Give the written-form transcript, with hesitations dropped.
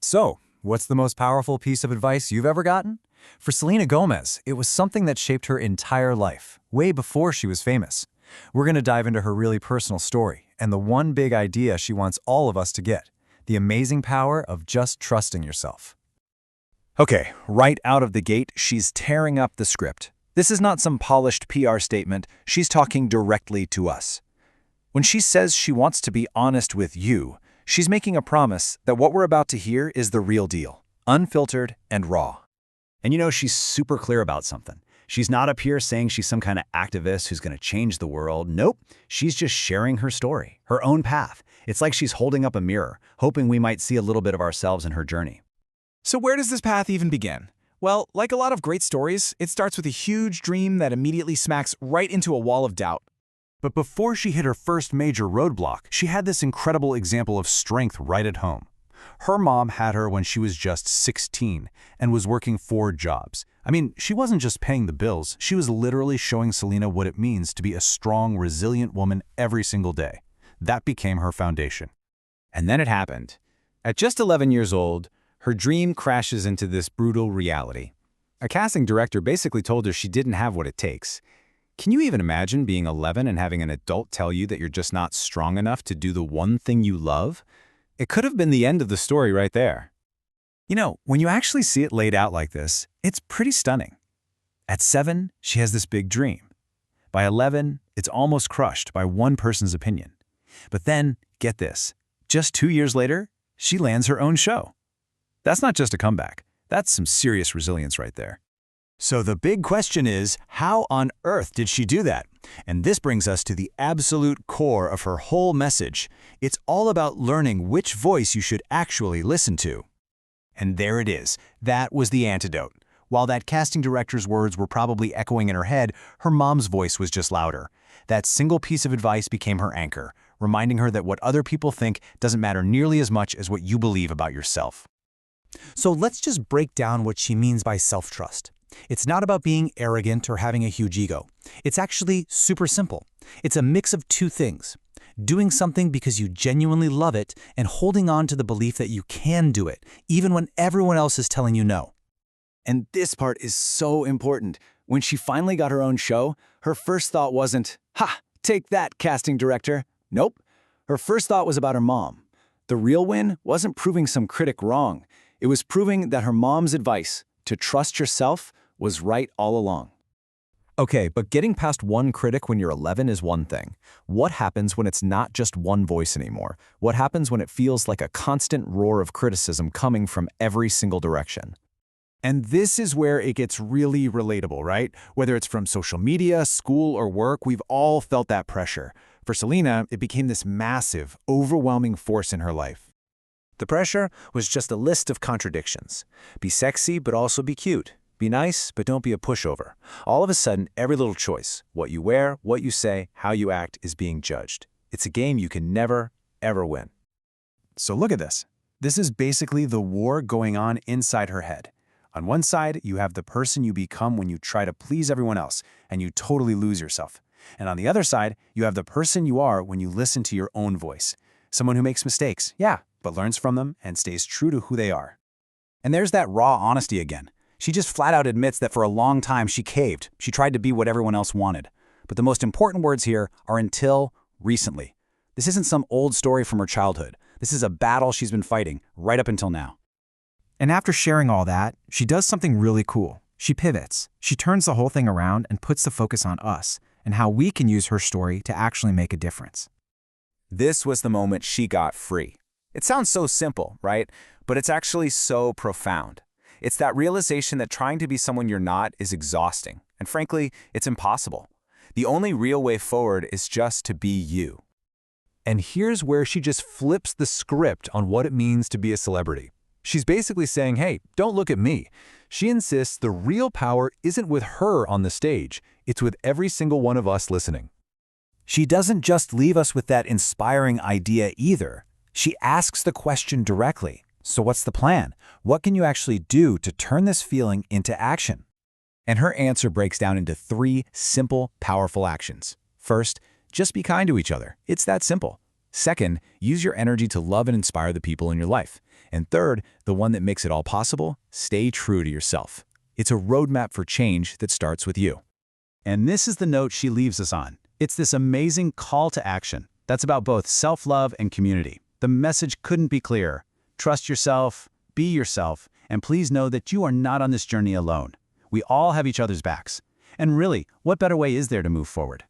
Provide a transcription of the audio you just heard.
So, what's the most powerful piece of advice you've ever gotten? For Selena Gomez, it was something that shaped her entire life, way before she was famous. We're going to dive into her really personal story and the one big idea she wants all of us to get, the amazing power of just trusting yourself. Okay, right out of the gate, she's tearing up the script. This is not some polished PR statement, she's talking directly to us. When she says she wants to be honest with you, she's making a promise that what we're about to hear is the real deal, unfiltered and raw. And you know, she's super clear about something. She's not up here saying she's some kind of activist who's going to change the world. Nope, she's just sharing her story, her own path. It's like she's holding up a mirror, hoping we might see a little bit of ourselves in her journey. So where does this path even begin? Well, like a lot of great stories, it starts with a huge dream that immediately smacks right into a wall of doubt. But before she hit her first major roadblock, she had this incredible example of strength right at home. Her mom had her when she was just 16 and was working 4 jobs. I mean, she wasn't just paying the bills, she was literally showing Selena what it means to be a strong, resilient woman every single day. That became her foundation. And then it happened. At just 11 years old, her dream crashes into this brutal reality. A casting director basically told her she didn't have what it takes. Can you even imagine being 11 and having an adult tell you that you're just not strong enough to do the one thing you love? It could have been the end of the story right there. You know, when you actually see it laid out like this, it's pretty stunning. At 7, she has this big dream. By 11, it's almost crushed by one person's opinion. But then, get this, just 2 years later, she lands her own show. That's not just a comeback. That's some serious resilience right there. So the big question is, how on earth did she do that? And this brings us to the absolute core of her whole message. It's all about learning which voice you should actually listen to. And there it is. That was the antidote. While that casting director's words were probably echoing in her head, her mom's voice was just louder. That single piece of advice became her anchor, reminding her that what other people think doesn't matter nearly as much as what you believe about yourself. So let's just break down what she means by self-trust. It's not about being arrogant or having a huge ego. It's actually super simple. It's a mix of 2 things. Doing something because you genuinely love it and holding on to the belief that you can do it, even when everyone else is telling you no. And this part is so important. When she finally got her own show, her first thought wasn't, "Ha, take that, casting director." Nope. Her first thought was about her mom. The real win wasn't proving some critic wrong. It was proving that her mom's advice, to trust yourself, was right all along. Okay, but getting past one critic when you're 11 is one thing. What happens when it's not just one voice anymore? What happens when it feels like a constant roar of criticism coming from every single direction? And this is where it gets really relatable, right? Whether it's from social media, school, or work, we've all felt that pressure. For Selena, it became this massive, overwhelming force in her life. The pressure was just a list of contradictions. Be sexy, but also be cute. Be nice, but don't be a pushover. All of a sudden, every little choice, what you wear, what you say, how you act, is being judged. It's a game you can never, ever win. So look at this. This is basically the war going on inside her head. On one side, you have the person you become when you try to please everyone else, and you totally lose yourself. And on the other side, you have the person you are when you listen to your own voice. Someone who makes mistakes, yeah, but learns from them and stays true to who they are. And there's that raw honesty again. She just flat out admits that for a long time she caved. She tried to be what everyone else wanted. But the most important words here are until recently. This isn't some old story from her childhood. This is a battle she's been fighting right up until now. And after sharing all that, she does something really cool. She pivots. She turns the whole thing around and puts the focus on us and how we can use her story to actually make a difference. This was the moment she got free. It sounds so simple, right? But it's actually so profound. It's that realization that trying to be someone you're not is exhausting, and frankly, it's impossible. The only real way forward is just to be you. And here's where she just flips the script on what it means to be a celebrity. She's basically saying, hey, don't look at me. She insists the real power isn't with her on the stage, it's with every single one of us listening. She doesn't just leave us with that inspiring idea either. She asks the question directly. So what's the plan? What can you actually do to turn this feeling into action? And her answer breaks down into 3 simple, powerful actions. First, just be kind to each other. It's that simple. Second, use your energy to love and inspire the people in your life. And third, the one that makes it all possible, stay true to yourself. It's a roadmap for change that starts with you. And this is the note she leaves us on. It's this amazing call to action that's about both self-love and community. The message couldn't be clearer. Trust yourself, be yourself, and please know that you are not on this journey alone. We all have each other's backs. And really, what better way is there to move forward?